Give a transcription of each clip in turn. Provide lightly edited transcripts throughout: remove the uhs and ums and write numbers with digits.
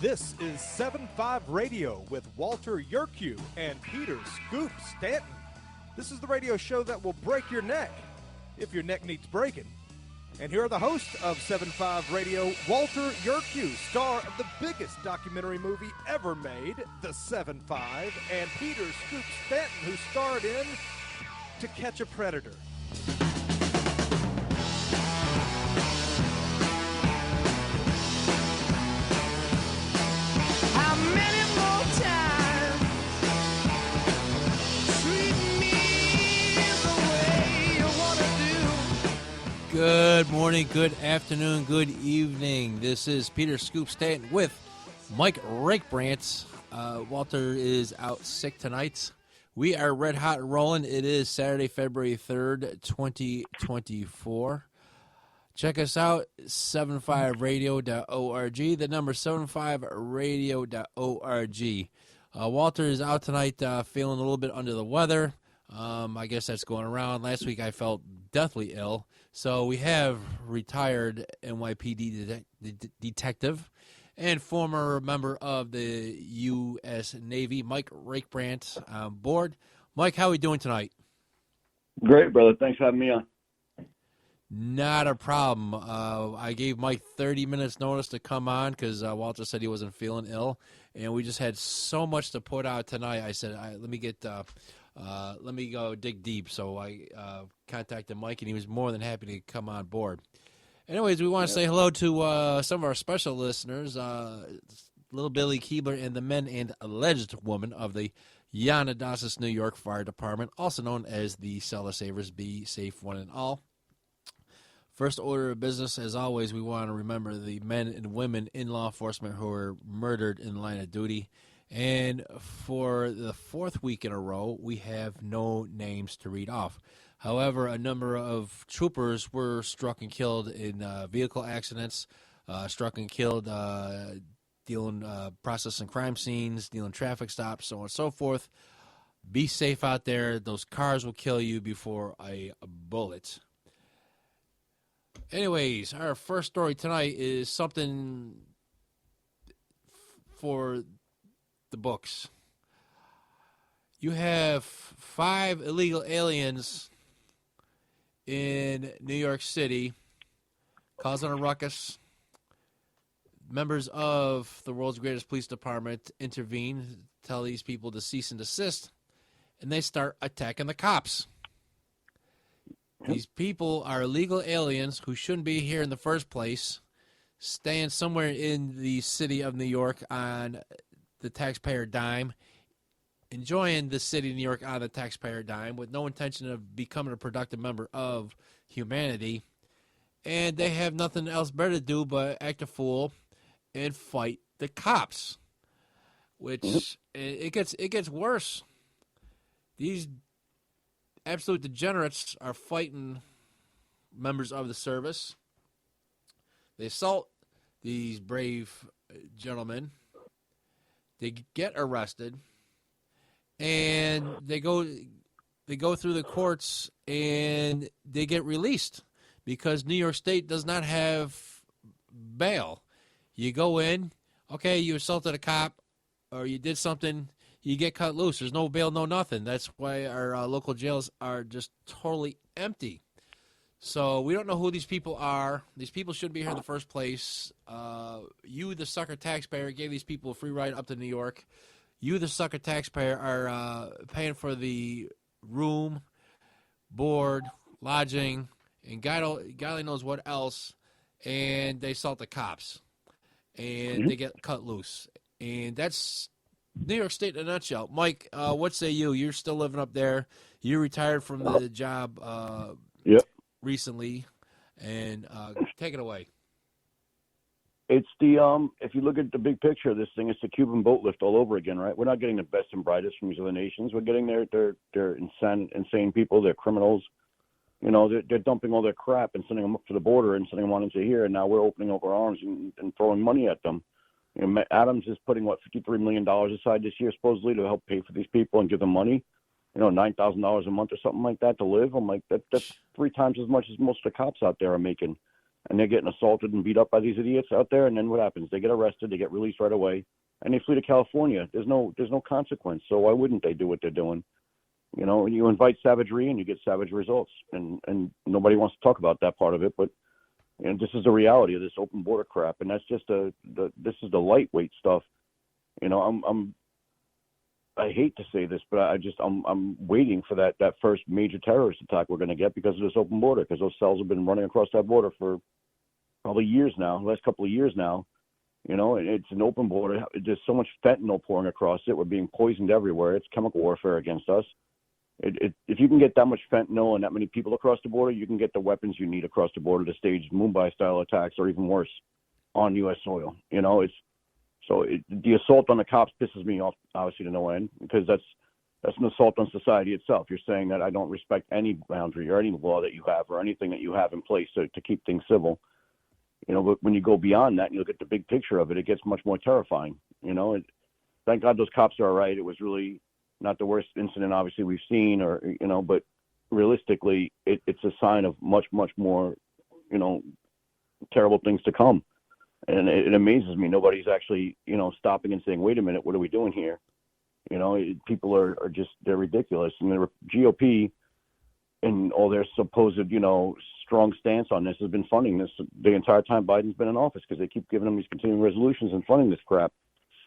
This is 7-5 Radio with Walter Yerkew and Peter Scoop Stanton. This is the radio show that will break your neck, if your neck needs breaking. And here are the hosts of 7-5 Radio, Walter Yerkew, star of the biggest documentary movie ever made, The 7-5, and Peter Scoop Stanton, who starred in To Catch a Predator. Good morning, good afternoon, good evening. This is Peter Scoop Stanton with Mike Rakebrandt. Walter is out sick tonight. We are red hot and rolling. It is Saturday, February 3rd, 2024. Check us out, 75radio.org. The number 75radio.org. Walter is out tonight feeling a little bit under the weather. I guess that's going around. Last week I felt deathly ill. So we have retired NYPD detective and former member of the U.S. Navy, Mike Rakebrandt, on board. Mike, how are we doing tonight? Great, brother. Thanks for having me on. Not a problem. I gave Mike 30 minutes notice to come on because Walter said he wasn't feeling ill, and we just had so much to put out tonight. I said, let me go dig deep. So I contacted Mike, and he was more than happy to come on board. Anyways, we want to say hello to some of our special listeners, Little Billy Keebler and the men and alleged woman of the Yanadossis, New York Fire Department, also known as the Cellar Savers. Be safe, one and all. First order of business, as always, we want to remember the men and women in law enforcement who were murdered in line of duty. And for the fourth week in a row, we have no names to read off. However, a number of troopers were struck and killed in vehicle accidents, struck and killed processing crime scenes, dealing traffic stops, so on and so forth. Be safe out there. Those cars will kill you before a bullet. Anyways, our first story tonight is something for the books. You have 5 illegal aliens in New York City causing a ruckus. Members of the world's greatest police department intervene, tell these people to cease and desist, and they start attacking the cops. These people are illegal aliens who shouldn't be here in the first place, staying somewhere in the city of New York on the taxpayer dime, enjoying the city of New York on the taxpayer dime with no intention of becoming a productive member of humanity. And they have nothing else better to do but act a fool and fight the cops, which it gets worse. These absolute degenerates are fighting members of the service. They assault these brave gentlemen. They get arrested, and they go through the courts, and they get released because New York State does not have bail. You go in, okay, you assaulted a cop, or you did something, you get cut loose. There's no bail, no nothing. That's why our local jails are just totally empty. So we don't know who these people are. These people shouldn't be here in the first place. You, the sucker taxpayer, gave these people a free ride up to New York. You, the sucker taxpayer, are paying for the room, board, lodging, and God only knows what else. And they assault the cops. And they get cut loose. And that's New York State in a nutshell. Mike, what say you? You're still living up there. You retired from the job recently, and take it away. It's the if you look at the big picture of this thing, it's the Cuban boat lift all over again, right? We're not getting the best and brightest from these other nations. We're getting they're insane people. They're criminals. You know, they're dumping all their crap and sending them up to the border and sending them on into here. And now we're opening up our arms and throwing money at them. You know, Adams is putting $53 million aside this year supposedly to help pay for these people and give them money. You know, $9,000 a month or something like that to live. I'm like, that's 3 times as much as most of the cops out there are making. and they're getting assaulted and beat up by these idiots out there. And then what happens? They get arrested, they get released right away, and they flee to California. There's no consequence. So why wouldn't they do what they're doing? You know, you invite savagery and you get savage results, and nobody wants to talk about that part of it. But this is the reality of this open border crap, and that's just this is the lightweight stuff. You know, I hate to say this, but I'm waiting for that first major terrorist attack we're going to get because of this open border, because those cells have been running across that border for probably years now, the last couple of years now. You know, it's an open border. There's so much fentanyl pouring across it. We're being poisoned everywhere. It's chemical warfare against us. If you can get that much fentanyl and that many people across the border, you can get the weapons you need across the border to stage Mumbai-style attacks or even worse on U.S. soil. You know, the assault on the cops pisses me off, obviously, to no end, because that's an assault on society itself. You're saying that I don't respect any boundary or any law that you have or anything that you have in place to keep things civil. You know, but when you go beyond that and you look at the big picture of it, it gets much more terrifying. You know, thank God those cops are all right. It was really not the worst incident, obviously, we've seen, or, you know, but realistically, it's a sign of much, much more, you know, terrible things to come. And it amazes me. Nobody's actually, you know, stopping and saying, wait a minute, what are we doing here? You know, people are just, they're ridiculous. And the GOP and all their supposed, you know, strong stance on this has been funding this the entire time Biden's been in office, because they keep giving them these continuing resolutions and funding this crap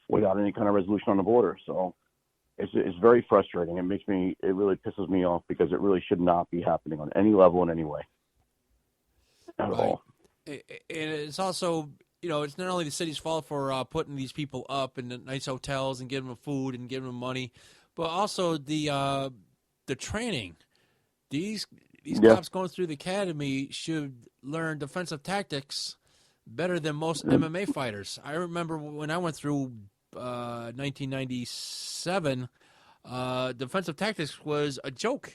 without any kind of resolution on the border. So it's very frustrating. It really pisses me off, because it really should not be happening on any level in any way at all. And it's also, you know, it's not only the city's fault for putting these people up in the nice hotels and giving them food and giving them money, but also the training. These cops going through the academy should learn defensive tactics better than most MMA fighters. I remember when I went through 1997, defensive tactics was a joke,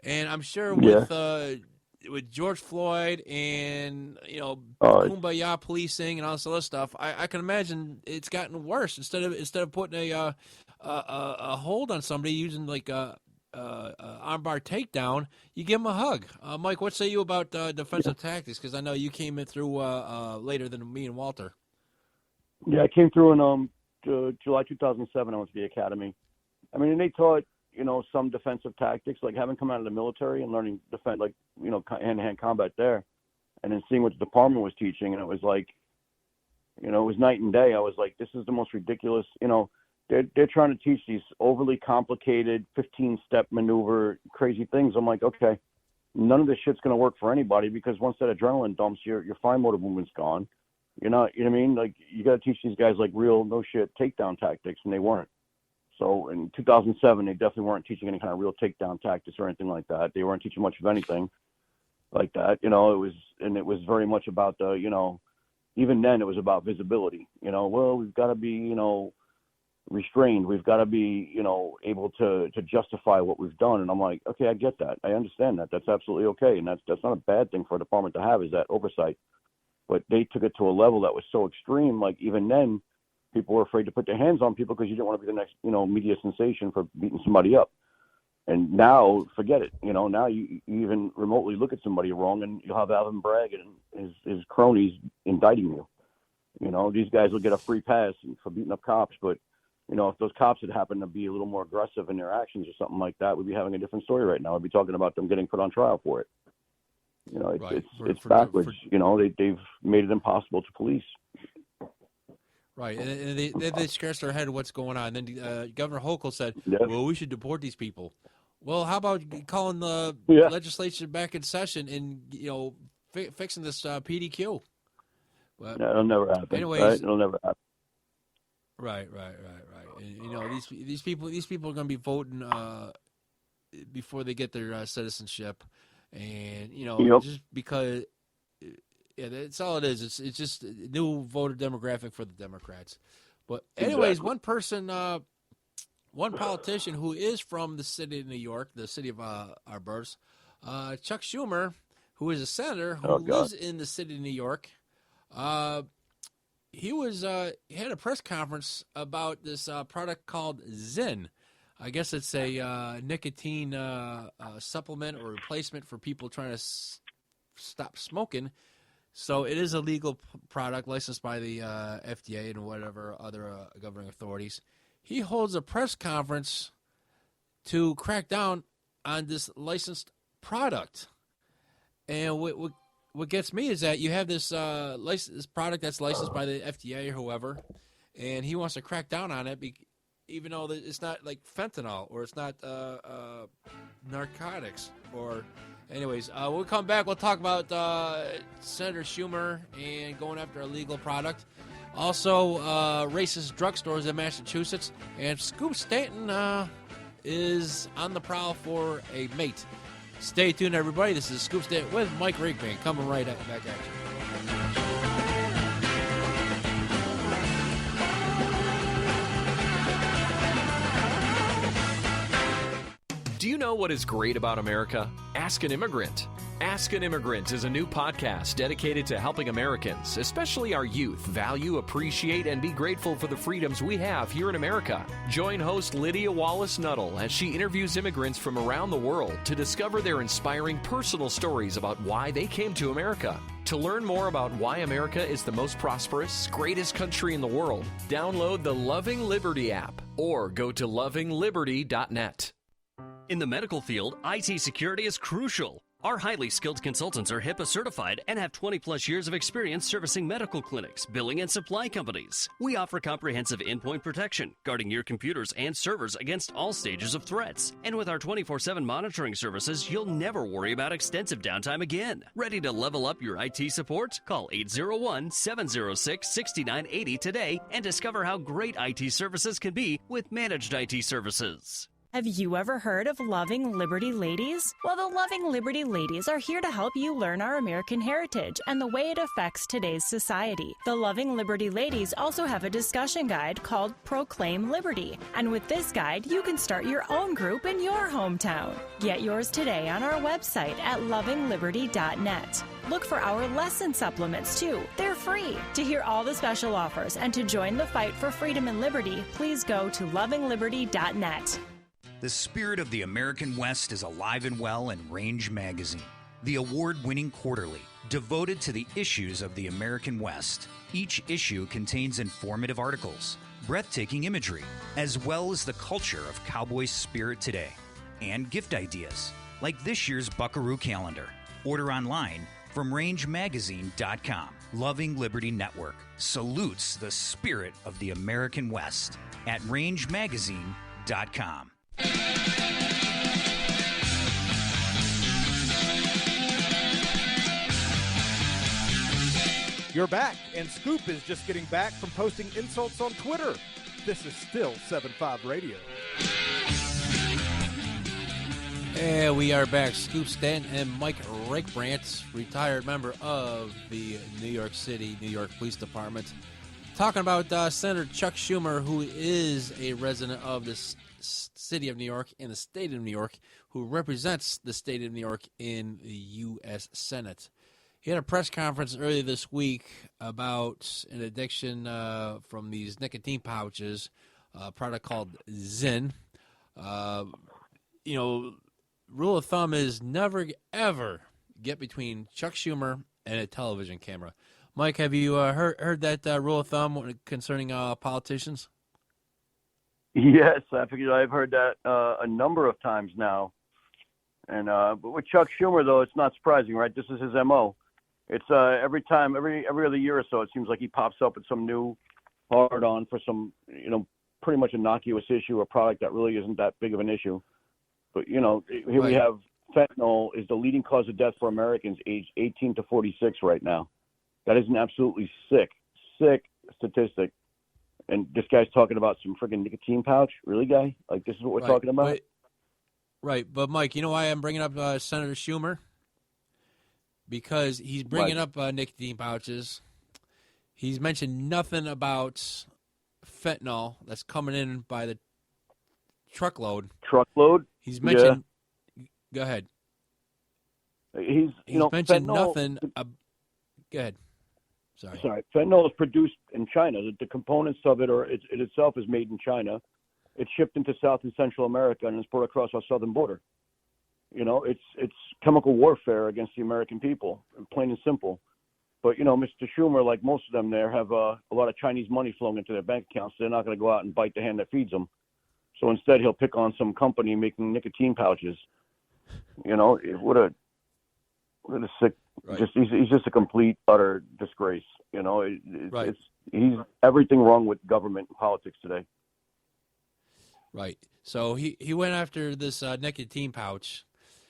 and I'm sure with George Floyd and, you know, kumbaya policing and all this other stuff, I can imagine it's gotten worse. Instead of putting a hold on somebody using like a armbar takedown, you give them a hug. Mike, what say you about defensive tactics? Because I know you came in through later than me and Walter. Yeah, I came through in July 2007. I went to the academy. I mean, and they taught, you know, some defensive tactics, like having come out of the military and learning defense, like, you know, hand-to-hand combat there, and then seeing what the department was teaching, and it was like, you know, it was night and day. I was like, this is the most ridiculous, you know, they're trying to teach these overly complicated 15-step maneuver crazy things. I'm like, okay, none of this shit's going to work for anybody, because once that adrenaline dumps, your fine motor movement's gone. You're not, you know what I mean? Like, you got to teach these guys like real no shit takedown tactics, and they weren't. So in 2007, they definitely weren't teaching any kind of real takedown tactics or anything like that. They weren't teaching much of anything like that. You know, it was very much about the, you know, even then it was about visibility. You know, well, we've got to be, you know, restrained. We've got to be, you know, able to justify what we've done. And I'm like, okay, I get that. I understand that. That's absolutely okay. And that's not a bad thing for a department to have, is that oversight. But they took it to a level that was so extreme. Like, even then, people were afraid to put their hands on people because you didn't want to be the next, you know, media sensation for beating somebody up. And now, forget it. You know, now you even remotely look at somebody wrong, and you'll have Alvin Bragg and his cronies indicting you. You know, these guys will get a free pass for beating up cops. But, you know, if those cops had happened to be a little more aggressive in their actions or something like that, we'd be having a different story right now. We'd be talking about them getting put on trial for it. You know, it's backwards. You know, they've made it impossible to police. Right, and they scratched their head at what's going on. And then Governor Hochul said, well, we should deport these people. Well, how about calling the legislature back in session and, you know, fixing this PDQ? But, it'll never happen. Anyways, right? It'll never happen. Right. And, you know, these people are going to be voting before they get their citizenship, and, you know, just because. Yeah, that's all it is. It's just a new voter demographic for the Democrats. But anyways, one politician who is from the city of New York, the city of our births, Chuck Schumer, who is a senator who lives in the city of New York, he had a press conference about this product called Zyn. I guess it's a nicotine supplement or replacement for people trying to stop smoking. So it is a legal product licensed by the FDA and whatever other governing authorities. He holds a press conference to crack down on this licensed product. And what gets me is that you have this this product that's licensed by the FDA or whoever, and he wants to crack down on it, even though it's not like fentanyl or it's not narcotics or. Anyways, we'll come back. We'll talk about Senator Schumer and going after a legal product. Also, racist drugstores in Massachusetts. And Scoop Stanton is on the prowl for a mate. Stay tuned, everybody. This is Scoop Stanton with Mike Rakebrandt coming right back at you. Do you know what is great about America? Ask an Immigrant. Ask an Immigrant is a new podcast dedicated to helping Americans, especially our youth, value, appreciate, and be grateful for the freedoms we have here in America. Join host Lydia Wallace-Nuttall as she interviews immigrants from around the world to discover their inspiring personal stories about why they came to America. To learn more about why America is the most prosperous, greatest country in the world, download the Loving Liberty app or go to lovingliberty.net. In the medical field, IT security is crucial. Our highly skilled consultants are HIPAA certified and have 20-plus years of experience servicing medical clinics, billing, and supply companies. We offer comprehensive endpoint protection, guarding your computers and servers against all stages of threats. And with our 24/7 monitoring services, you'll never worry about extensive downtime again. Ready to level up your IT support? Call 801-706-6980 today and discover how great IT services can be with managed IT services. Have you ever heard of Loving Liberty Ladies? Well, the Loving Liberty Ladies are here to help you learn our American heritage and the way it affects today's society. The Loving Liberty Ladies also have a discussion guide called Proclaim Liberty. And with this guide, you can start your own group in your hometown. Get yours today on our website at lovingliberty.net. Look for our lesson supplements, too. They're free. To hear all the special offers and to join the fight for freedom and liberty, please go to lovingliberty.net. The spirit of the American West is alive and well in Range Magazine, the award-winning quarterly devoted to the issues of the American West. Each issue contains informative articles, breathtaking imagery, as well as the culture of cowboy spirit today, and gift ideas, like this year's Buckaroo calendar. Order online from rangemagazine.com. Loving Liberty Network salutes the spirit of the American West at rangemagazine.com. You're back, and Scoop is just getting back from posting insults on Twitter. This is still 7.5 Radio. And we are back. Scoop Stanton and Mike Rakebrandt, retired member of the New York City, New York Police Department, talking about Senator Chuck Schumer, who is a resident of this city of New York and the state of New York, who represents the state of New York in the U.S. Senate. He had a press conference earlier this week about an addiction from these nicotine pouches, a product called Zyn. Rule of thumb is never, ever get between Chuck Schumer and a television camera. Mike, have you heard that rule of thumb concerning politicians? Yes, I've heard that a number of times now. And but with Chuck Schumer, though, it's not surprising, right? This is his MO. It's every other year or so, it seems like he pops up with some new hard-on for some, pretty much innocuous issue or product that really isn't that big of an issue. But, here we have fentanyl is the leading cause of death for Americans aged 18 to 46 right now. That is an absolutely sick statistic. And this guy's talking about some friggin' nicotine pouch? Really, guy? Like, this is what we're talking about? Right. But, Mike, you know why I'm bringing up Senator Schumer? Because he's bringing up nicotine pouches. He's mentioned nothing about fentanyl that's coming in by the truckload. He's mentioned... Yeah. Go ahead. He's mentioned fentanyl, nothing... Go ahead. Sorry. Fentanyl is produced in China. The components of it, it itself is made in China. It's shipped into South and Central America, and it's brought across our southern border. It's chemical warfare against the American people, plain and simple. But, Mr. Schumer, like most of them there, have a lot of Chinese money flowing into their bank accounts. So they're not going to go out and bite the hand that feeds them. So instead, he'll pick on some company making nicotine pouches. What a sick. Right. He's just a complete utter disgrace. Right. He's everything wrong with government and politics today. Right. So he went after this nicotine pouch.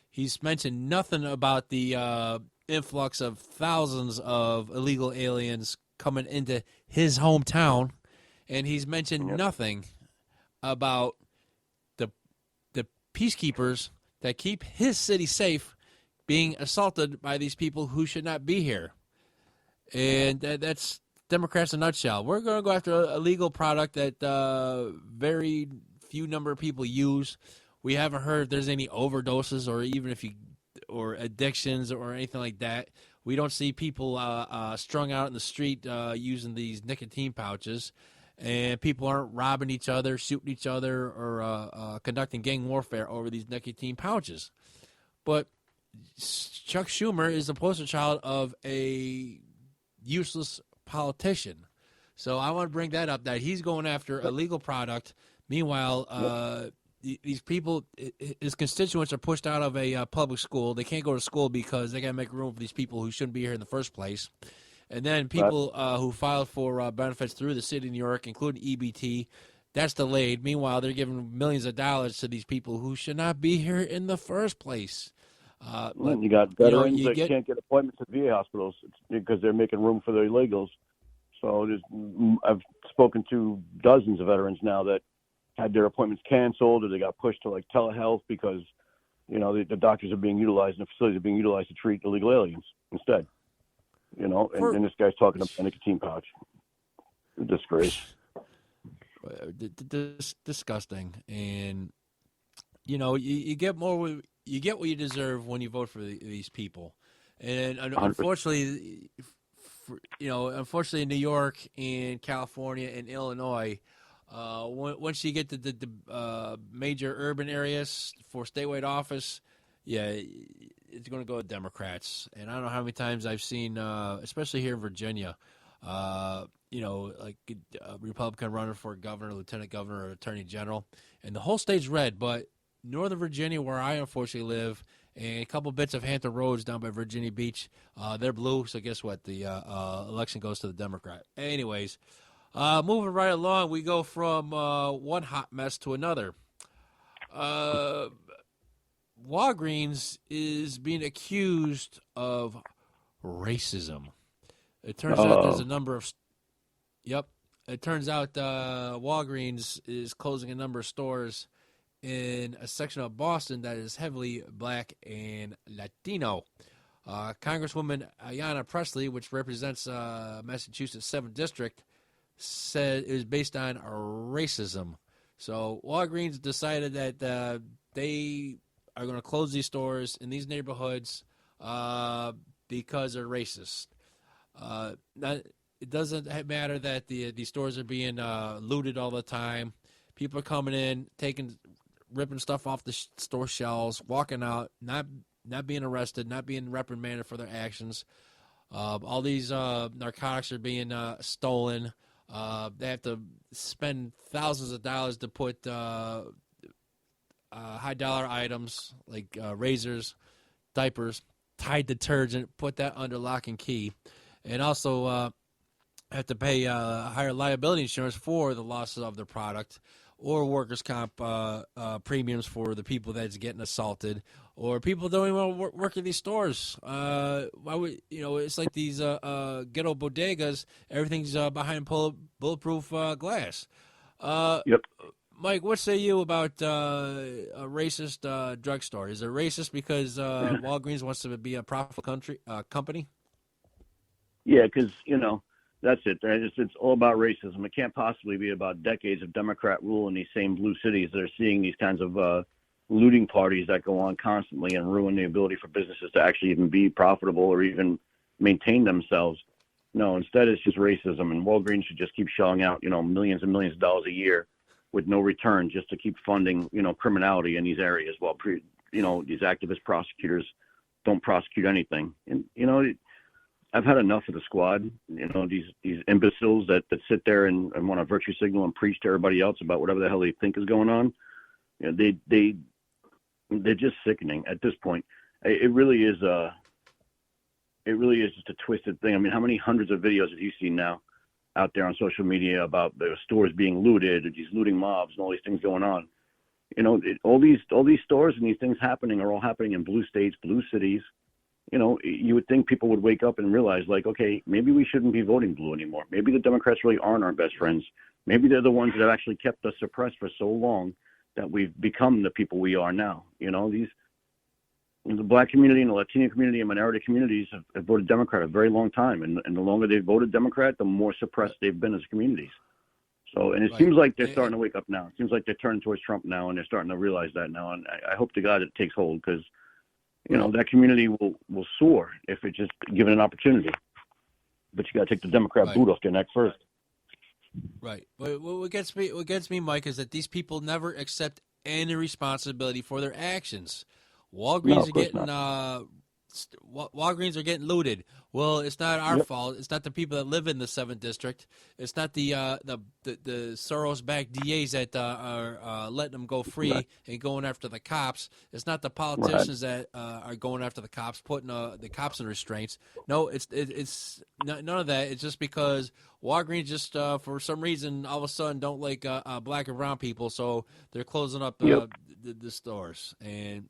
He's mentioned nothing about the influx of thousands of illegal aliens coming into his hometown, and he's mentioned nothing about the peacekeepers that keep his city safe being assaulted by these people who should not be here. And that's Democrats in a nutshell. We're going to go after a legal product that very few number of people use. We haven't heard if there's any overdoses or even or addictions or anything like that. We don't see people strung out in the street using these nicotine pouches. And people aren't robbing each other, shooting each other, or conducting gang warfare over these nicotine pouches. But Chuck Schumer is the poster child of a useless politician. So I want to bring that up, that he's going after a legal product. Meanwhile, these people, his constituents, are pushed out of a public school. They can't go to school because they got to make room for these people who shouldn't be here in the first place. And then people who filed for benefits through the city of New York, including EBT, that's delayed. Meanwhile, they're giving millions of dollars to these people who should not be here in the first place. You got veterans that can't get appointments at VA hospitals because they're making room for the illegals. So I've spoken to dozens of veterans now that had their appointments canceled, or they got pushed to like telehealth because the doctors are being utilized and the facilities are being utilized to treat illegal aliens instead. And this guy's talking about a nicotine pouch. Disgrace. Disgusting. And you get more. You get what you deserve when you vote for these people. And unfortunately, unfortunately, in New York and California and Illinois, once you get to the major urban areas for statewide office, it's going to go to Democrats. And I don't know how many times I've seen, especially here in Virginia, like a Republican running for governor, lieutenant governor, or attorney general, and the whole state's red. But Northern Virginia, where I unfortunately live, and a couple bits of Hampton Roads down by Virginia Beach, they're blue. So guess what? The election goes to the Democrat. Anyways, moving right along, we go from one hot mess to another. Wagreens is being accused of racism. It turns out there's a number of... It turns out Wagreens is closing a number of stores in a section of Boston that is heavily black and Latino. Congresswoman Ayanna Pressley, which represents Massachusetts 7th District, said it was based on racism. So Walgreens decided that they are going to close these stores in these neighborhoods because they're racist. It doesn't matter that these stores are being looted all the time. People are coming in, ripping stuff off the store shelves, walking out, not being arrested, not being reprimanded for their actions. All these narcotics are being stolen. They have to spend thousands of dollars to put high-dollar items like razors, diapers, Tide detergent, put that under lock and key. And also have to pay higher liability insurance for the losses of their product, or workers' comp premiums for the people that's getting assaulted, or people don't even want to work in these stores. Why would it's like these ghetto bodegas. Everything's behind bulletproof glass. Yep. Mike, what say you about a racist drugstore? Is it racist because Walgreens wants to be a profitable company? Yeah, because that's it. It's all about racism. It can't possibly be about decades of Democrat rule in these same blue cities that are seeing these kinds of looting parties that go on constantly and ruin the ability for businesses to actually even be profitable or even maintain themselves. No, instead it's just racism, and Walgreens should just keep shelling out, millions and millions of dollars a year with no return just to keep funding, criminality in these areas while, these activist prosecutors don't prosecute anything. And, I've had enough of the squad. These imbeciles that sit there and want to virtue signal and preach to everybody else about whatever the hell they think is going on. They're just sickening at this point. It really is just a twisted thing. I mean, how many hundreds of videos have you seen now out there on social media about the stores being looted, or these looting mobs, and all these things going on? All these stores and these things happening are all happening in blue states, blue cities. You would think people would wake up and realize, like, okay, maybe we shouldn't be voting blue anymore. Maybe the Democrats really aren't our best friends. Maybe they're the ones that have actually kept us suppressed for so long that we've become the people we are now. The black community and the Latino community and minority communities have voted Democrat a very long time. And the longer they've voted Democrat, the more suppressed they've been as communities. So, and it seems like they're starting to wake up now. It seems like they're turning towards Trump now, and they're starting to realize that now. And I hope to God it takes hold, because, that community will soar if it's just given an opportunity. But you got to take the Democrat boot off their neck first. Right. What gets me, Mike, is that these people never accept any responsibility for their actions. Walgreens are getting looted. Well, it's not our fault. It's not the people that live in the 7th district. It's not the Soros-backed DAs that are letting them go free and going after the cops. It's not the politicians that are going after the cops, putting the cops in restraints. No, it's none of that. It's just because Wagreens just for some reason all of a sudden don't like black and brown people, so they're closing up the stores. And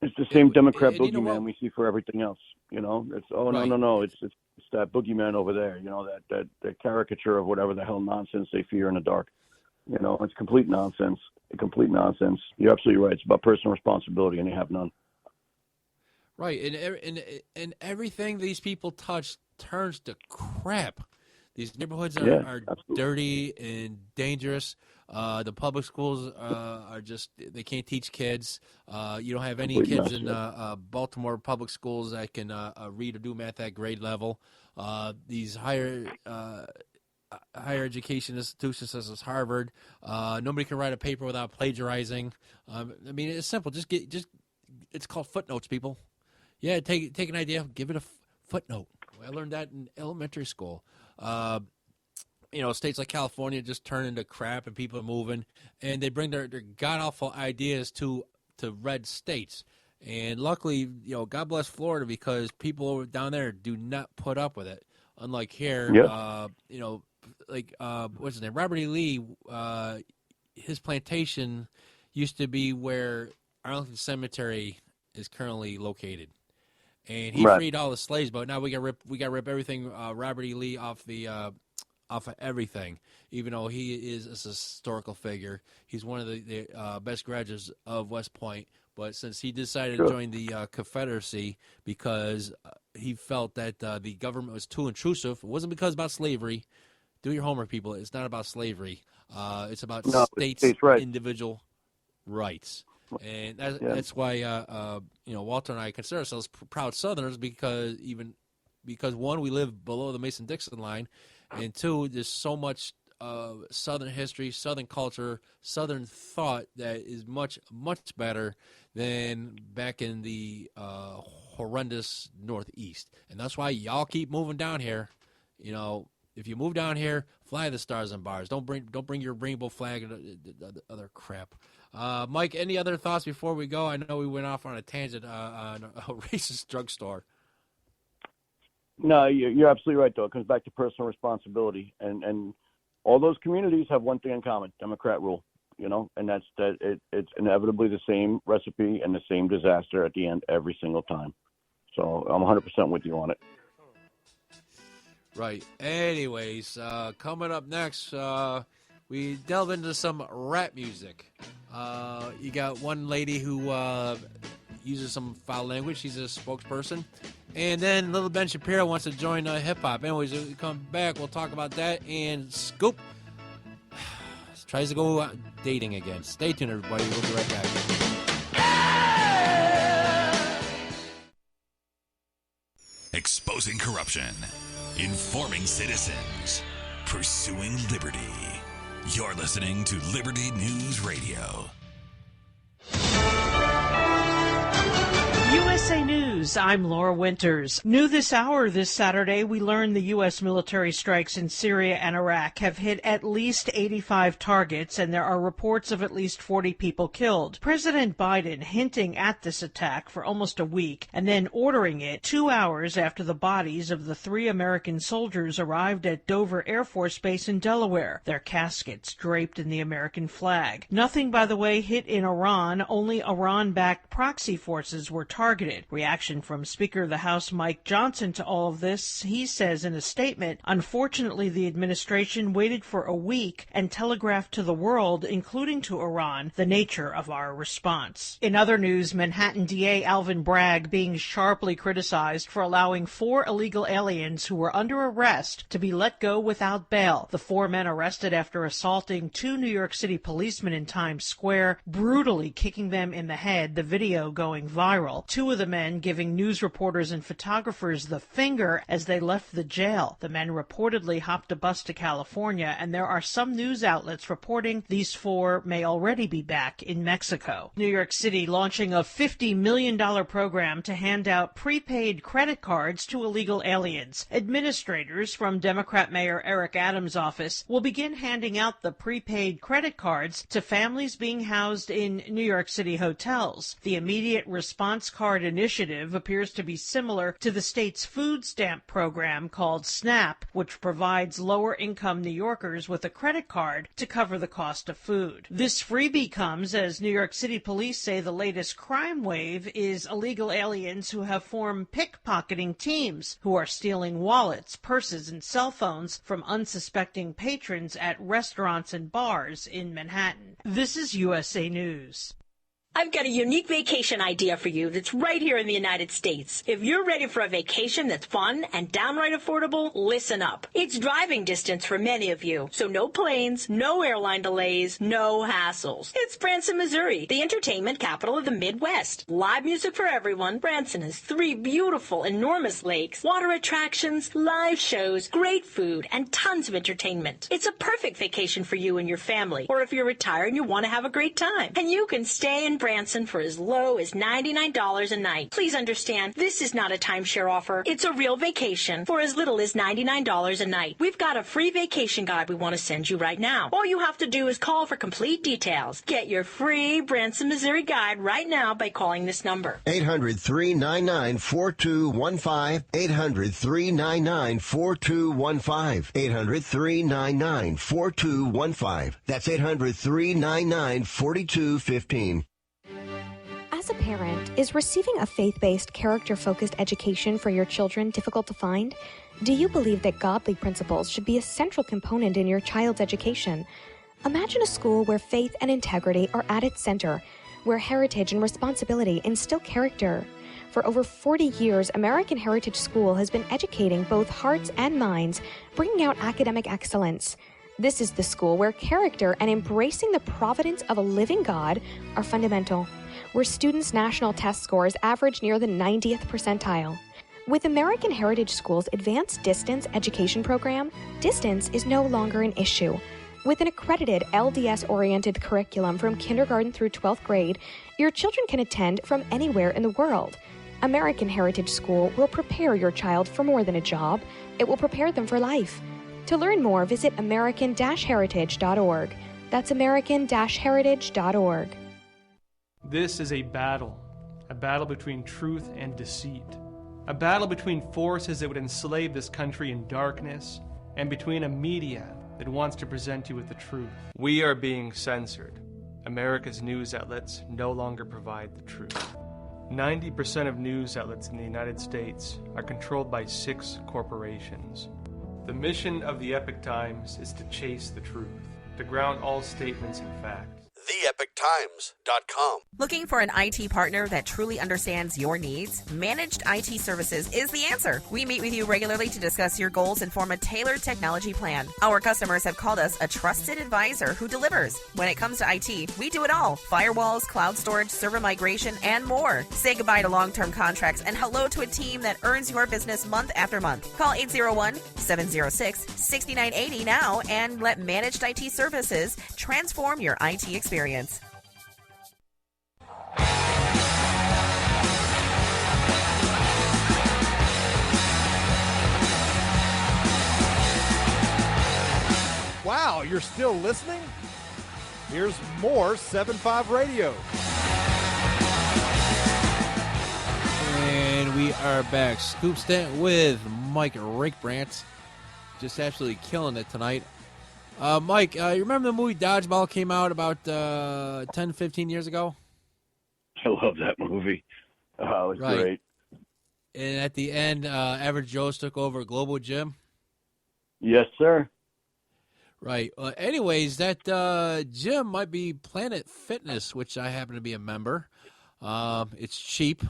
it's the same Democrat boogeyman we see for everything else. No. It's that boogeyman over there. That caricature of whatever the hell nonsense they fear in the dark. It's complete nonsense. Complete nonsense. You're absolutely right. It's about personal responsibility, and they have none. Right, and everything these people touch turns to crap. These neighborhoods are dirty and dangerous. The public schools are just, they can't teach kids. You don't have any kids in Baltimore public schools that can read or do math at grade level. These higher education institutions such as Harvard, nobody can write a paper without plagiarizing. It's simple. It's called footnotes, people. Yeah, take an idea, give it a footnote. I learned that in elementary school. States like California just turn into crap, and people are moving, and they bring their god-awful ideas to red states. And luckily, God bless Florida, because people down there do not put up with it. Unlike here, what's his name? Robert E. Lee, his plantation used to be where Arlington Cemetery is currently located. And he freed all the slaves, but now we got to rip everything Robert E. Lee off of everything. Even though he is a historical figure, he's one of the best graduates of West Point. But since he decided to join the Confederacy because he felt that the government was too intrusive, it wasn't about slavery. Do your homework, people. It's not about slavery. It's about states' individual rights. And that's why Walter and I consider ourselves proud Southerners, because one, we live below the Mason-Dixon line, and two, there's so much Southern history, Southern culture, Southern thought that is much, much better than back in the horrendous Northeast. And that's why y'all keep moving down here. If you move down here, fly the stars and bars. Don't bring your rainbow flag and the other crap. Mike, any other thoughts before we go? I know we went off on a tangent on a racist drugstore. No, you're absolutely right, though. It comes back to personal responsibility. And all those communities have one thing in common: Democrat rule, and that's that it's inevitably the same recipe and the same disaster at the end every single time. So I'm 100% with you on it. Right. Anyways, coming up next, we delve into some rap music. You got one lady who uses some foul language. She's a spokesperson. And then little Ben Shapiro wants to join hip-hop. Anyways, when we come back, we'll talk about that. And Scoop tries to go dating again. Stay tuned, everybody. We'll be right back. Exposing corruption. Informing citizens. Pursuing liberty. You're listening to Liberty News Radio. U.S. USA News, I'm Laura Winters. New this hour this Saturday, we learned the U.S. military strikes in Syria and Iraq have hit at least 85 targets, and there are reports of at least 40 people killed. President Biden hinting at this attack for almost a week, and then ordering it 2 hours after the bodies of the 3 American soldiers arrived at Dover Air Force Base in Delaware, their caskets draped in the American flag. Nothing, by the way, hit in Iran. Only Iran-backed proxy forces were targeted. Reaction from Speaker of the House Mike Johnson to all of this. He says in a statement, unfortunately, the administration waited for a week and telegraphed to the world, including to Iran, the nature of our response. In other news, Manhattan DA Alvin Bragg being sharply criticized for allowing 4 illegal aliens who were under arrest to be let go without bail. The 4 men arrested after assaulting 2 New York City policemen in Times Square, brutally kicking them in the head, the video going viral. 2 of the men giving news reporters and photographers the finger as they left the jail. The men reportedly hopped a bus to California, and there are some news outlets reporting these 4 may already be back in Mexico. New York City launching a $50 million program to hand out prepaid credit cards to illegal aliens. Administrators from Democrat Mayor Eric Adams' office will begin handing out the prepaid credit cards to families being housed in New York City hotels. The Immediate Response Card Initiative appears to be similar to the state's food stamp program called SNAP, which provides lower-income New Yorkers with a credit card to cover the cost of food. This freebie comes as New York City police say the latest crime wave is illegal aliens who have formed pickpocketing teams who are stealing wallets, purses, and cell phones from unsuspecting patrons at restaurants and bars in Manhattan. This is USA News. I've got a unique vacation idea for you that's right here in the United States. If you're ready for a vacation that's fun and downright affordable, listen up. It's driving distance for many of you, so no planes, no airline delays, no hassles. It's Branson, Missouri, the entertainment capital of the Midwest. Live music for everyone. Branson has 3 beautiful, enormous lakes, water attractions, live shows, great food, and tons of entertainment. It's a perfect vacation for you and your family, or if you're retired and you want to have a great time. And you can stay in Branson for as low as $99 a night. Please understand, this is not a timeshare offer. It's a real vacation for as little as $99 a night. We've got a free vacation guide we want to send you right now. All you have to do is call for complete details. Get your free Branson, Missouri guide right now by calling this number. 800-399-4215. 800-399-4215. 800-399-4215. That's 800-399-4215. As a parent, is receiving a faith-based, character-focused education for your children difficult to find? Do you believe that godly principles should be a central component in your child's education? Imagine a school where faith and integrity are at its center, where heritage and responsibility instill character. For over 40 years, American Heritage School has been educating both hearts and minds, bringing out academic excellence. This is the school where character and embracing the providence of a living God are fundamental, where students' national test scores average near the 90th percentile. With American Heritage School's Advanced Distance Education Program, distance is no longer an issue. With an accredited LDS-oriented curriculum from kindergarten through 12th grade, your children can attend from anywhere in the world. American Heritage School will prepare your child for more than a job. It will prepare them for life. To learn more, visit American-Heritage.org. That's American-Heritage.org. This is a battle between truth and deceit, a battle between forces that would enslave this country in darkness, and between a media that wants to present you with the truth. We are being censored. America's news outlets no longer provide the truth. 90% of news outlets in the United States are controlled by 6 corporations. The mission of the Epoch Times is to chase the truth, to ground all statements in fact. TheEpochTimes.com. Looking for an IT partner that truly understands your needs? Managed IT Services is the answer. We meet with you regularly to discuss your goals and form a tailored technology plan. Our customers have called us a trusted advisor who delivers. When it comes to IT, we do it all. Firewalls, cloud storage, server migration, and more. Say goodbye to long-term contracts and hello to a team that earns your business month after month. Call 801-706-6980 now and let Managed IT Services transform your IT experience. you're still listening, here's more 7-5 Radio. And we are back. Scoop Stant with Mike Rakebrandt. Just absolutely killing it tonight. Mike, you remember the movie Dodgeball came out about 10, 15 years ago? I love that movie. It was great. And at the end, Average Joe's took over Global Gym. Yes, sir. Right. Anyways, that gym might be Planet Fitness, which I happen to be a member. It's cheap.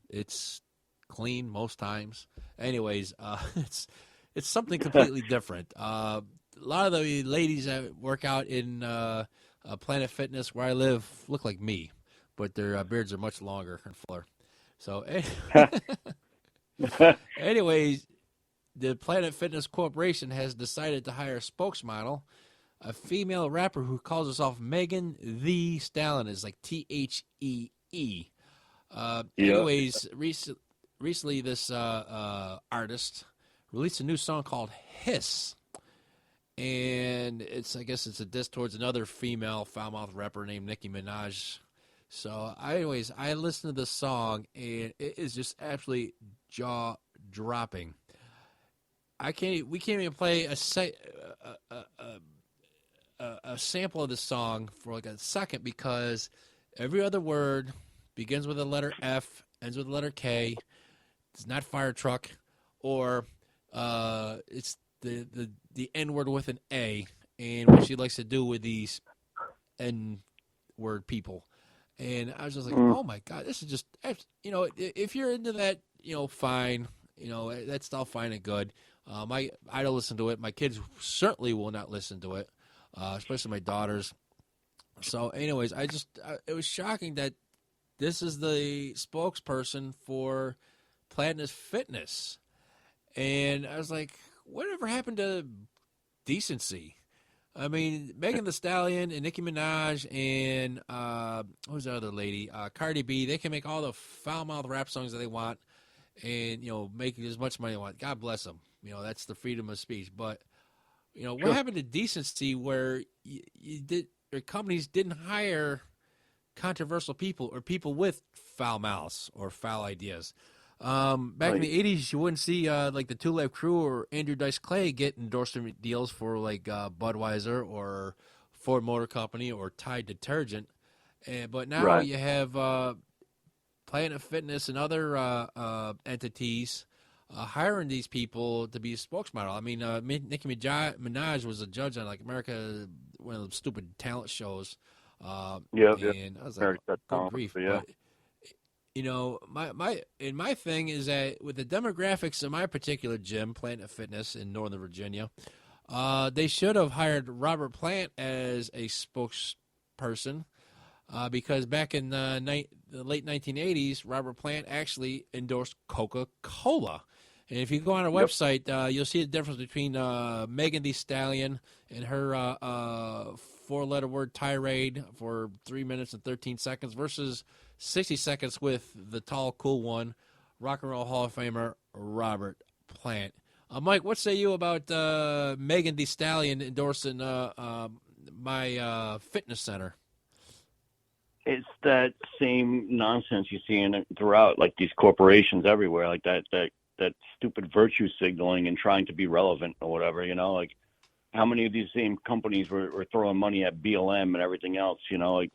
It's clean most times. Anyways, it's something completely different. A lot of the ladies that work out in Planet Fitness where I live look like me, but their beards are much longer and fuller. So, anyways, the Planet Fitness Corporation has decided to hire a spokesmodel, a female rapper who calls herself Megan Thee Stallion, is like Thee. Anyways, recently this artist released a new song called Hiss. And I guess it's a diss towards another female foul-mouthed rapper named Nicki Minaj. So, anyways, I listened to this song, and it is just absolutely jaw-dropping. We can't even play a sample of the song for like a second because every other word begins with a letter F, ends with a letter K. It's not fire truck, or it's the N word with an A, and what she likes to do with these N word people. And I was just like, oh my God, this is just, if you're into that, fine, that's all fine and good. I don't listen to it. My kids certainly will not listen to it, especially my daughters. So, anyways, it was shocking that this is the spokesperson for Planet Fitness. And I was like, whatever happened to decency? I mean, Megan Thee Stallion and Nicki Minaj and who's the other lady? Cardi B. They can make all the foul-mouthed rap songs that they want, and make as much money they want. God bless them. That's the freedom of speech. But what happened to decency where your companies didn't hire controversial people or people with foul mouths or foul ideas? Back in the 80s, you wouldn't see like the Two Live Crew or Andrew Dice Clay get endorsement deals for like Budweiser or Ford Motor Company or Tide Detergent. But now you have Planet Fitness and other entities hiring these people to be a spokesmodel. I mean, Nicki Minaj was a judge on like America, one of those stupid talent shows. And I was like, good grief. Yeah. But, my thing is that with the demographics of my particular gym, Planet Fitness in Northern Virginia, they should have hired Robert Plant as a spokesperson because back in the late 1980s, Robert Plant actually endorsed Coca-Cola. And if you go on our website, you'll see the difference between Megan Thee Stallion and her four-letter word tirade for 3 minutes and 13 seconds versus 60 seconds with the tall, cool one, Rock and Roll Hall of Famer Robert Plant. Mike, what say you about Megan Thee Stallion endorsing my fitness center? It's that same nonsense you see in it throughout, like these corporations everywhere, like that stupid virtue signaling and trying to be relevant or whatever, like how many of these same companies were throwing money at BLM and everything else, like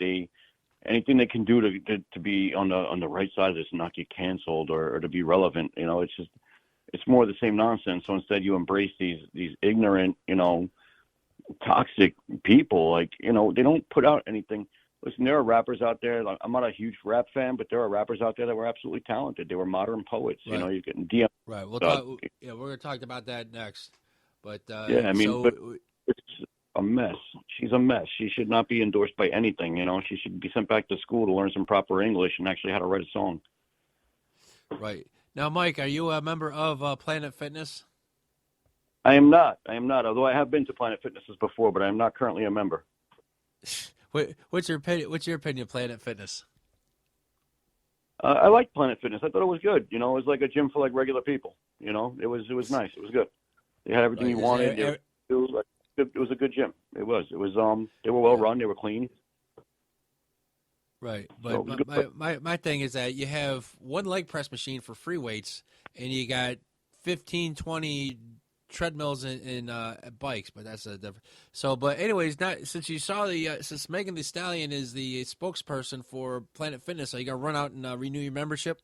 anything they can do to be on the right side of this and not get canceled or to be relevant, it's more the same nonsense. So instead you embrace these ignorant, toxic people, like, they don't put out anything. Listen, there are rappers out there. I'm not a huge rap fan, but there are rappers out there that were absolutely talented. They were modern poets. Right. You're getting DM. Right. We're going to talk about that next. But but it's a mess. She's a mess. She should not be endorsed by anything. She should be sent back to school to learn some proper English and actually how to write a song. Right. Now, Mike, are you a member of Planet Fitness? I am not. Although I have been to Planet Fitnesses before, but I am not currently a member. What's your opinion? What's your opinion of Planet Fitness? I like Planet Fitness. I thought it was good. It was like a gym for like regular people. It was nice. It was good. They had everything you wanted. it was a good gym. It was. They were well run. They were clean. Right, So but my thing is that you have one leg press machine for free weights, and you got 15, 20 treadmills and bikes. But that's a different. So, but anyways, since you saw since Megan Thee Stallion is the spokesperson for Planet Fitness, are you gonna run out and renew your membership?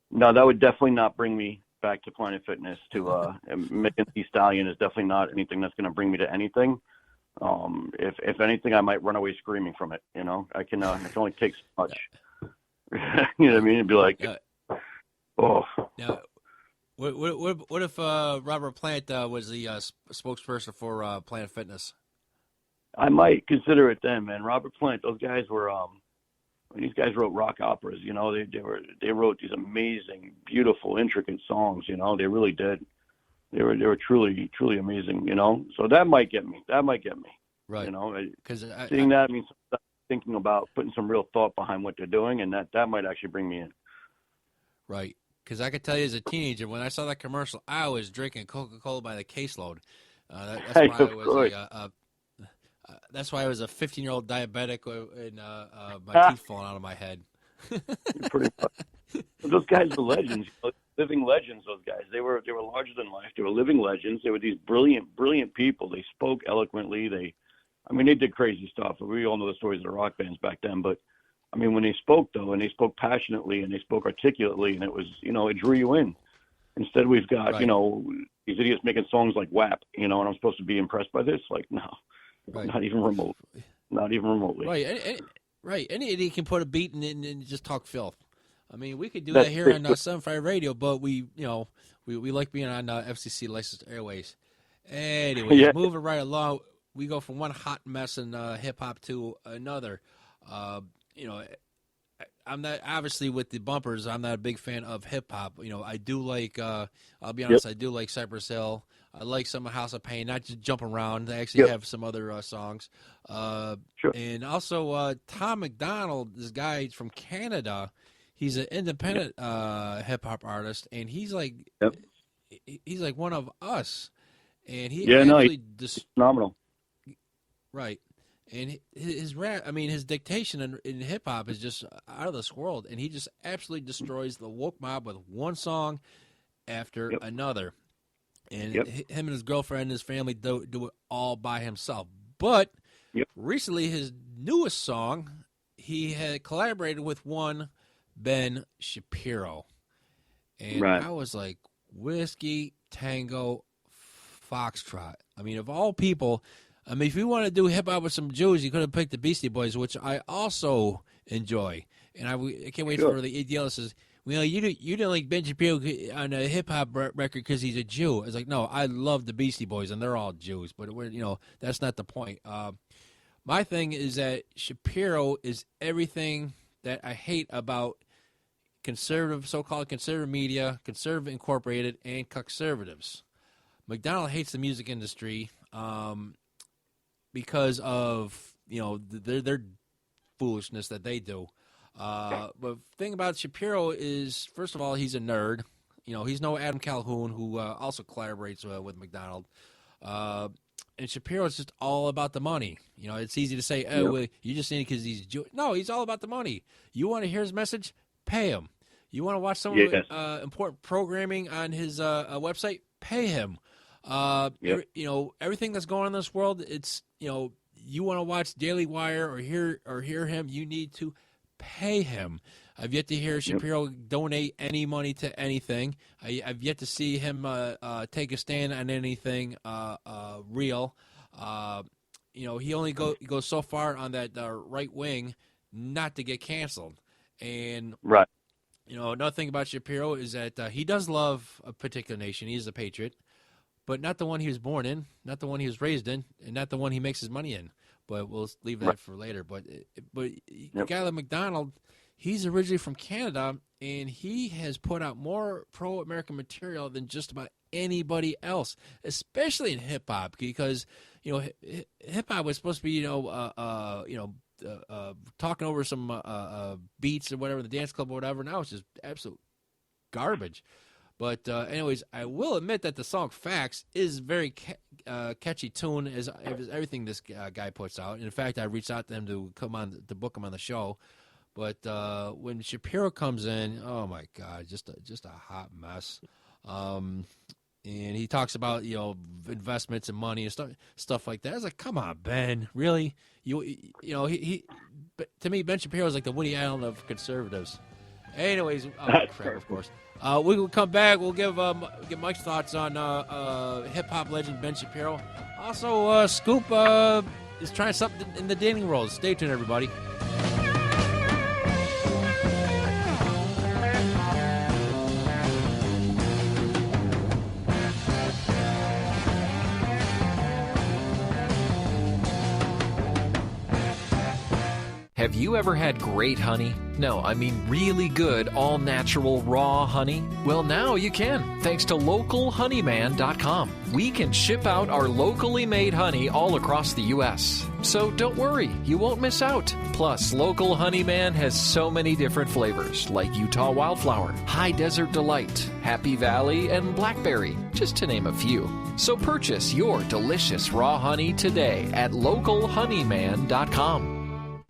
No, that would definitely not bring me back to Planet Fitness. To Megan Thee Stallion is definitely not anything that's going to bring me to anything. If anything, I might run away screaming from it. You know, I can only take so much. You know what I mean? It'd be like, oh. Now, what if Robert Plant was the spokesperson for Planet Fitness? I might consider it then, man. Robert Plant, those guys were these guys wrote rock operas. You know, they wrote these amazing, beautiful, intricate songs. You know, they really did. They were truly amazing. You know, so that might get me. Right. You know, because seeing that means thinking about putting some real thought behind what they're doing, and that might actually bring me in. Right. Because I could tell you as a teenager, when I saw that commercial, I was drinking Coca-Cola by the caseload. That's why I was a 15-year-old diabetic and my teeth falling out of my head. Pretty much. Those guys were legends, living legends. Those guys, they were larger than life. They were living legends. They were these brilliant people. They spoke eloquently. They did crazy stuff. We all know the stories of the rock bands back then. But I mean, when they spoke though, and they spoke passionately and they spoke articulately, and it was, you know, it drew you in. Instead, we've got right. You know, these idiots making songs like WAP. You know, and I'm supposed to be impressed by this? Like, no. Right. Not even remotely. Right. Any idiot can put a beat and just talk filth. I mean, we could do that here on 7.5 Radio, but we like being on FCC licensed airways. Anyway, moving right along, we go from one hot mess in hip hop to another. You know, I'm not obviously with the bumpers. I'm not a big fan of hip hop. You know, I do like. I'll be honest. I do like Cypress Hill. I like some of House of Pain, not just jump around. They actually have some other songs. Sure. And also Tom McDonald, this guy from Canada, he's an independent hip hop artist, and he's like one of us. And he he's phenomenal. Right. And his rap, his dictation in hip hop is just out of this world, and he just absolutely destroys the woke mob with one song after another. And him and his girlfriend and his family do it all by himself. But recently, his newest song, he had collaborated with one Ben Shapiro, and I was like, Whiskey Tango Foxtrot. I mean, of all people. I mean, if you want to do hip-hop with some Jews, you could have picked the Beastie Boys, which I also enjoy. And I can't wait for the ADL says, well, you didn't like Ben Shapiro on a hip-hop record because he's a Jew. It's like, no, I love the Beastie Boys, and they're all Jews. But, that's not the point. My thing is that Shapiro is everything that I hate about so-called conservative media, conservative incorporated, and conservatives. McDonald hates the music industry. Because of their foolishness that they do, but the thing about Shapiro is, first of all, he's a nerd. He's no Adam Calhoun, who also collaborates with McDonald. And Shapiro is just all about the money. It's easy to say, "Oh, well, you just saying it because he's Jewish." No, he's all about the money. You want to hear his message? Pay him. You want to watch some important programming on his website? Pay him. Everything that's going on in this world, it's, you want to watch Daily Wire or hear him, you need to pay him. I've yet to hear Shapiro donate any money to anything. I've yet to see him take a stand on anything real. He only goes so far on that right wing not to get canceled. And another thing about Shapiro is that he does love a particular nation. He is a patriot. But not the one he was born in, not the one he was raised in, and not the one he makes his money in. But we'll leave that for later. But a guy like McDonald, he's originally from Canada, and he has put out more pro-American material than just about anybody else, especially in hip-hop, because hip-hop was supposed to be talking over some beats or whatever in the dance club or whatever. Now it's just absolute garbage. But anyways, I will admit that the song "Facts" is very catchy tune as everything this guy puts out. In fact, I reached out to him to come on to book him on the show. But when Shapiro comes in, oh my God, just a hot mess. And he talks about investments and money and stuff like that. I was like, come on, Ben, really? To me, Ben Shapiro is like the Woody Allen of conservatives. Anyways, crap, of course. We will come back. We'll give Mike's thoughts on hip hop legend Ben Shapiro. Also, Scoop is trying something in the dating world. Stay tuned, everybody. Have you ever had great honey? No, I mean really good, all-natural, raw honey? Well, now you can, thanks to localhoneyman.com. We can ship out our locally made honey all across the U.S. So don't worry, you won't miss out. Plus, Local Honeyman has so many different flavors, like Utah Wildflower, High Desert Delight, Happy Valley, and Blackberry, just to name a few. So purchase your delicious raw honey today at localhoneyman.com.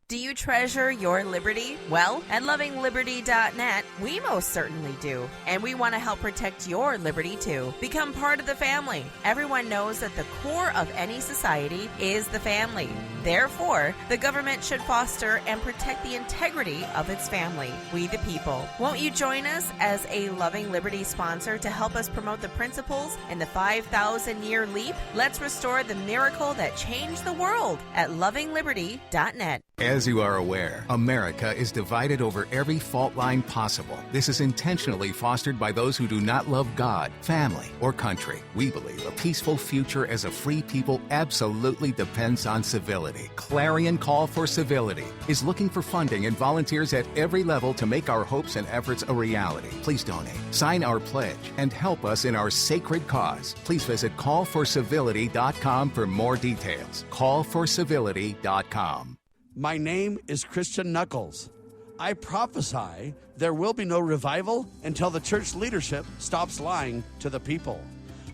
Do you treasure your liberty? Well, at lovingliberty.net, we most certainly do. And we want to help protect your liberty, too. Become part of the family. Everyone knows that the core of any society is the family. Therefore, the government should foster and protect the integrity of its family, we the people. Won't you join us as a Loving Liberty sponsor to help us promote the principles in the 5,000-year leap? Let's restore the miracle that changed the world at lovingliberty.net. As you are aware, America is divided over every fault line possible. This is intentionally fostered by those who do not love God, family, or country. We believe a peaceful future as a free people absolutely depends on civility. Clarion Call for Civility is looking for funding and volunteers at every level to make our hopes and efforts a reality. Please donate, sign our pledge, and help us in our sacred cause. Please visit callforcivility.com for more details. Callforcivility.com. My name is Christian Knuckles. I prophesy there will be no revival until the church leadership stops lying to the people.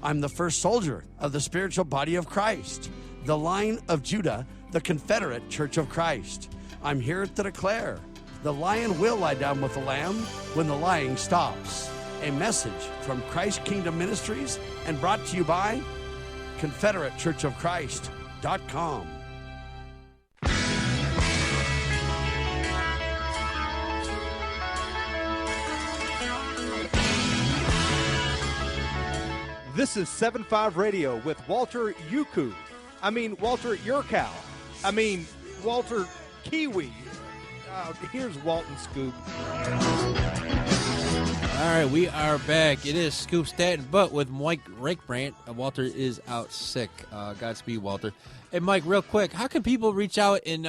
I'm the first soldier of the spiritual body of Christ, the Lion of Judah, the Confederate Church of Christ. I'm here to declare the lion will lie down with the lamb when the lying stops. A message from Christ Kingdom Ministries and brought to you by ConfederateChurchofChrist.com. This is 7.5 Radio with Walter Yuku. I mean, Walter Yurkow. I mean, Walter Kiwi. Here's Walton Scoop. All right, we are back. It is Scoop Staten, but with Mike Rakebrandt. Walter is out sick. Godspeed, Walter. Hey, Mike, real quick, how can people reach out and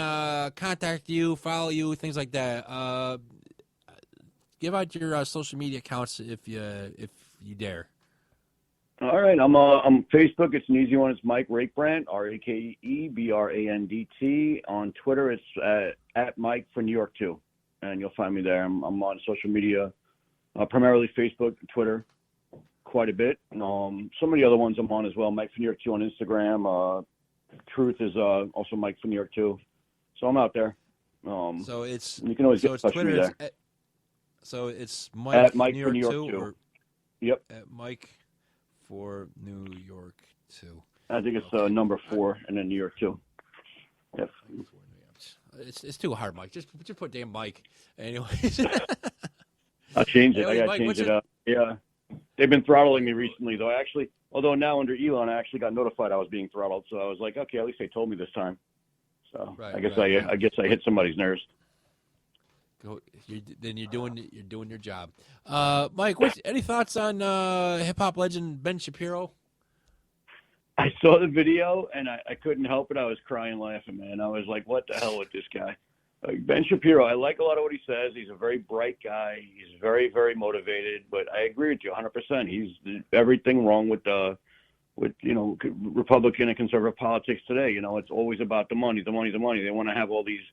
contact you, follow you, things like that? Give out your social media accounts if you dare. All right, I'm Facebook. It's an easy one. It's Mike Rakebrandt, Rakebranddt. On Twitter, it's at Mike for New York too, and you'll find me there. I'm on social media, primarily Facebook, and Twitter, quite a bit. Some of the other ones I'm on as well. Mike for New York 2 on Instagram. Truth is also Mike for New York 2. So I'm out there. So it's you can always get in touch with me there. So it's Mike at Mike New for New York York 2. 2. Yep. At Mike for New York 2. I think it's number 4 and then New York 2. Yep. It's too hard, Mike. Just put damn Mike. Anyways. I'll change it. Anyways, I got to Mike, change it up. Yeah. They've been throttling me recently, though. Although now under Elon, I actually got notified I was being throttled. So I was like, okay, at least they told me this time. So I guess I hit somebody's nerves. You're doing your job. Mike, any thoughts on hip hop legend Ben Shapiro? I saw the video and I couldn't help it. I was crying laughing, man. I was like, what the hell with this guy? Ben Shapiro, I like a lot of what he says. He's a very bright guy. He's very, very motivated. But I agree with you 100%. He's everything wrong with Republican and conservative politics today. It's always about the money, the money, the money. They want to have all these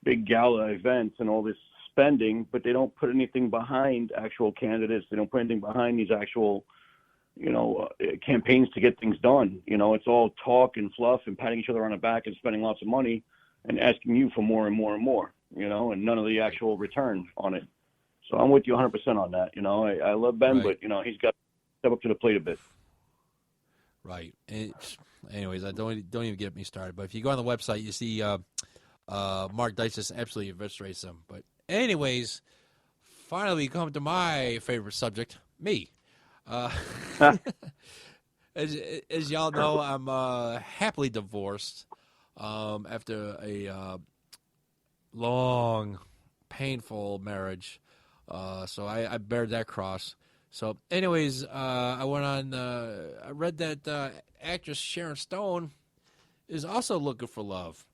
big gala events and all this spending, but they don't put anything behind actual candidates. They don't put anything behind these actual, campaigns to get things done. It's all talk and fluff and patting each other on the back and spending lots of money and asking you for more and more and more, and none of the actual return on it. So I'm with you 100% on that. I love Ben, Right. but, he's got to step up to the plate a bit. Right. Anyways, I don't even get me started. But if you go on the website, you see Mark Dice just absolutely eviscerates them. But anyways, finally we come to my favorite subject, me. As y'all know, I'm happily divorced after a long, painful marriage. So I bear that cross. So, anyways, I went on. I read that actress Sharon Stone is also looking for love,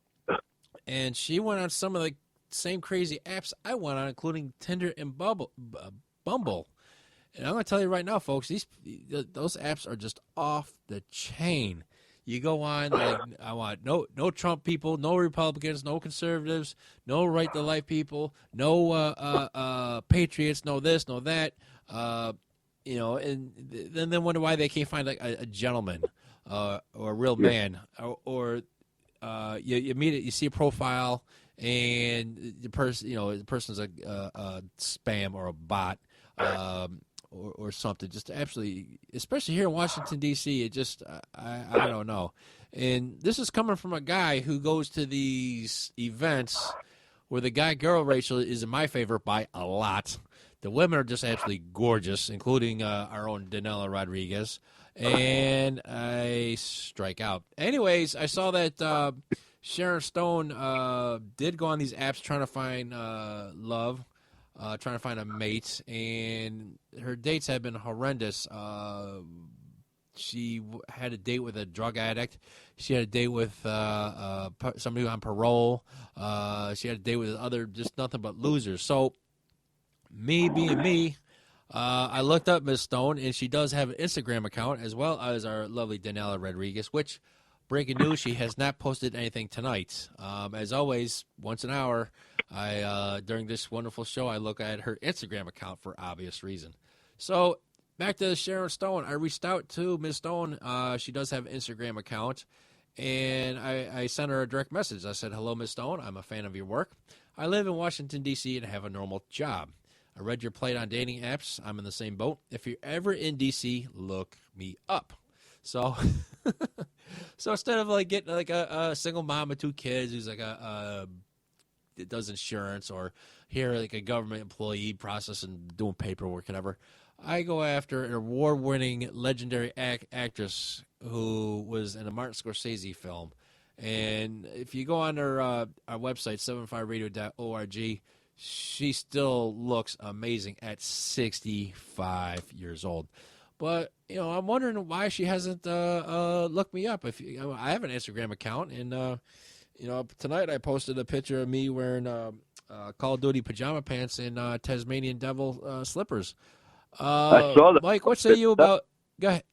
and she went on some of the same crazy apps I went on, including Tinder and Bumble. And I'm going to tell you right now, folks, those apps are just off the chain. You go on, like, I want no Trump people, no Republicans, no conservatives, no right to life people, no patriots, no this, no that. And then wonder why they can't find like a gentleman or a real man, or you meet it, you see a profile, and the person's a spam or a bot. Or something, just absolutely, especially here in Washington, D.C., it just, I don't know. And this is coming from a guy who goes to these events where the guy-girl ratio is in my favor by a lot. The women are just absolutely gorgeous, including our own Danella Rodriguez, and I strike out. Anyways, I saw that Sharon Stone did go on these apps trying to find love. Trying to find a mate, and her dates have been horrendous. She had a date with a drug addict. She had a date with somebody on parole. She had a date with just nothing but losers. So, me being me, I looked up Ms. Stone, and she does have an Instagram account, as well as our lovely Danella Rodriguez, which, breaking news, she has not posted anything tonight. As always, once an hour, during this wonderful show, I look at her Instagram account for obvious reason. So, back to Sharon Stone. I reached out to Ms. Stone. She does have an Instagram account, and I sent her a direct message. I said, "Hello, Ms. Stone. I'm a fan of your work. I live in Washington, D.C., and have a normal job. I read your plight on dating apps. I'm in the same boat. If you're ever in D.C., look me up." So, so instead of like getting like a single mom with 2 kids who's like that does insurance, or here like a government employee processing, doing paperwork, whatever, I go after an award-winning legendary actress who was in a Martin Scorsese film. And if you go on our website, 75radio.org, she still looks amazing at 65 years old. But, I'm wondering why she hasn't looked me up. I have an Instagram account, and, tonight I posted a picture of me wearing Call of Duty pajama pants and Tasmanian Devil slippers. I saw that. Mike, what say you about... Go ahead.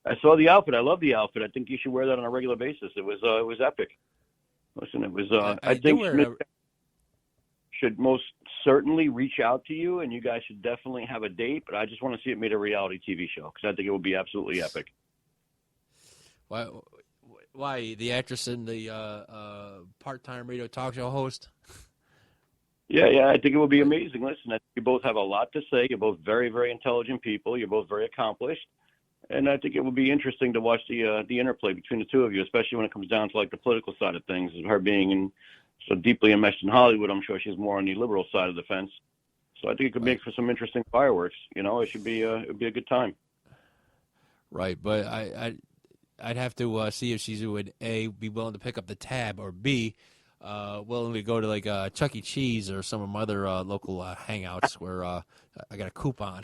I saw the outfit. I love the outfit. I think you should wear that on a regular basis. It was epic. Listen, it was. I think Smith should most certainly reach out to you, and you guys should definitely have a date. But I just want to see it made a reality TV show, because I think it would be absolutely epic. Why the actress and the part-time radio talk show host? Yeah, I think it would be amazing. Listen, I think you both have a lot to say. You're both very, very intelligent people. You're both very accomplished. And I think it would be interesting to watch the interplay between the two of you, especially when it comes down to like the political side of things. Her being so deeply enmeshed in Hollywood, I'm sure she's more on the liberal side of the fence. So I think it could make for some interesting fireworks. It should be it'd be a good time. Right, but I'd have to see if she would A, be willing to pick up the tab, or B, willing to go to like Chuck E. Cheese or some of my other local hangouts where I got a coupon.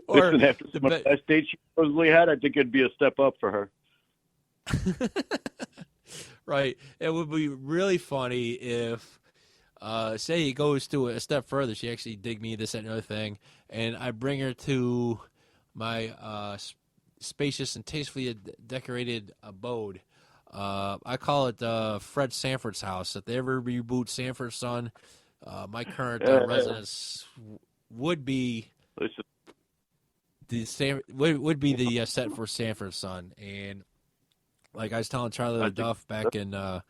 Or listen, after some of the best dates she supposedly had, I think it'd be a step up for her. Right. It would be really funny if, say, it goes to a step further. She actually dig me, this, that, and other thing, and I bring her to my spacious and tastefully decorated abode I call it Fred Sanford's house. If they ever reboot Sanford's Son, my current residence would be the set for Sanford's Son. And like I was telling Charlie LaDuff back in a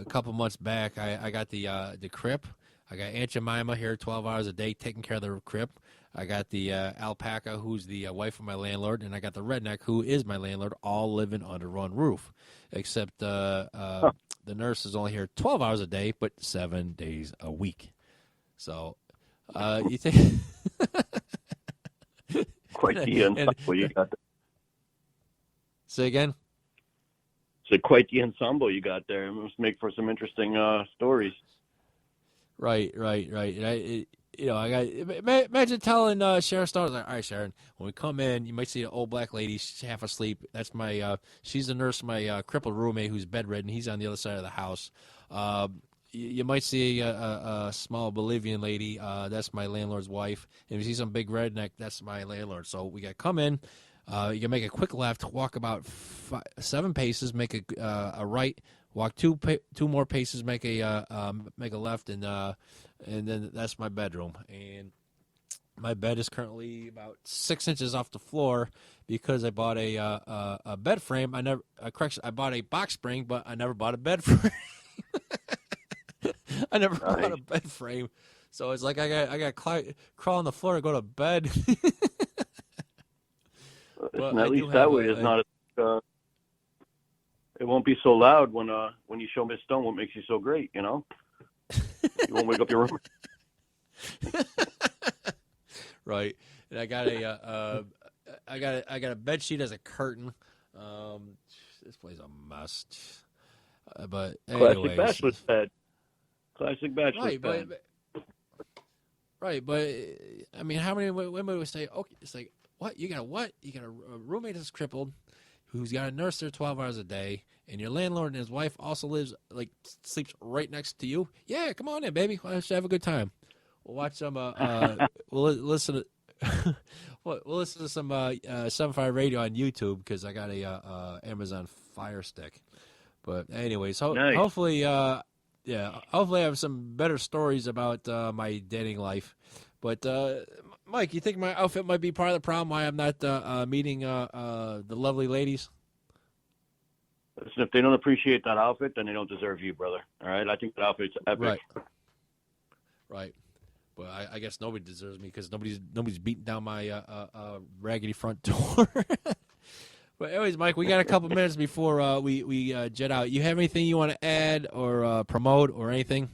couple months back, I got the crib. I got Aunt Jemima here 12 hours a day taking care of the crib. I got the alpaca, who's the wife of my landlord, and I got the redneck, who is my landlord, all living under one roof. Except the nurse is only here 12 hours a day, but 7 days a week. So you think... Quite the ensemble you got there. Say again? So quite the ensemble you got there. It must make for some interesting stories. Right. Imagine telling Sharon Stone, like, all right, Sharon, when we come in, you might see an old black lady. She's half asleep. That's my. She's the nurse, my crippled roommate who's bedridden. He's on the other side of the house. You might see a small Bolivian lady. That's my landlord's wife. And if you see some big redneck, that's my landlord. So we got to come in. You can make a quick left, walk about 7 paces, make a right, walk two more paces, make a left, and then that's my bedroom. And my bed is currently about 6 inches off the floor because I bought a bed frame. I bought a box spring, but I never bought a bed frame. I never bought a bed frame, so it's like I got crawl on the floor to go to bed. At least that way it's not. It won't be so loud when you show Miss Stone what makes you so great. You know, you won't wake up your room. Right, and I got a bed sheet as a curtain. This place is a mess. But anyways. Classic bachelor's bed. Classic bachelor's bed. Right, but I mean, how many women would say, okay, it's like, what? You got a roommate that's crippled, who's got a nurse there 12 hours a day, and your landlord and his wife also sleeps right next to you? Yeah, come on in, baby. Let's have a good time. We'll watch some, we'll listen to, we'll listen to some 7.5 radio on YouTube because I got a Amazon Fire Stick. But anyways, nice. Hopefully I have some better stories about my dating life. But Mike, you think my outfit might be part of the problem why I'm not meeting the lovely ladies? Listen, if they don't appreciate that outfit, then they don't deserve you, brother. All right? I think that outfit's epic. Right. But I guess nobody deserves me because nobody's beating down my raggedy front door. But anyways, Mike, we got a couple minutes before we jet out. You have anything you want to add or promote or anything?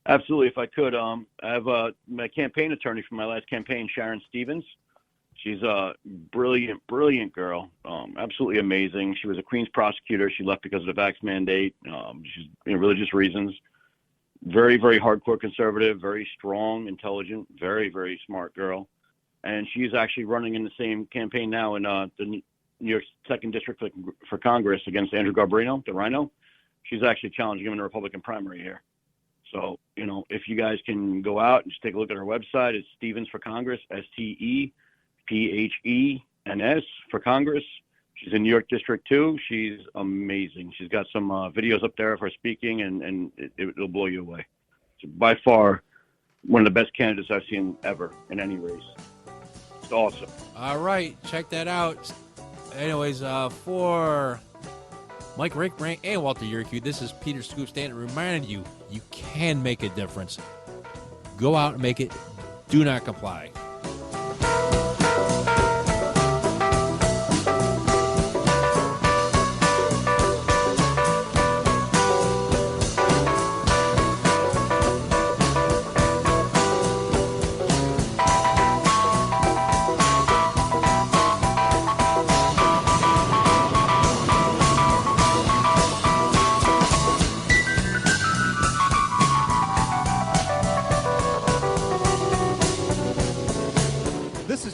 Absolutely. If I could, I have my campaign attorney from my last campaign, Sharon Stevens. She's a brilliant girl, absolutely amazing. She was a Queens prosecutor. She left because of the vax mandate. She's religious reasons. Very, very hardcore conservative, very strong, intelligent, very, very smart girl. And she's actually running in the same campaign now in the New York 2nd District for Congress against Andrew Garbarino, the Rhino. She's actually challenging him in a Republican primary here. So, if you guys can go out and just take a look at her website, it's Stevens for Congress, STEPHENS for Congress. She's in New York District 2. She's amazing. She's got some videos up there of her speaking, and it'll blow you away. It's by far one of the best candidates I've seen ever in any race. It's awesome. All right, check that out. Anyways, for Mike Rakebrandt and Walter Yerkew, this is Peter Scoop Stanton reminding you can make a difference. Go out and make it. Do not comply.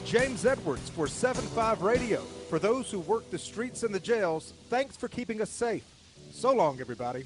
James Edwards for 7.5 Radio. For those who work the streets and the jails, thanks for keeping us safe. So long, everybody.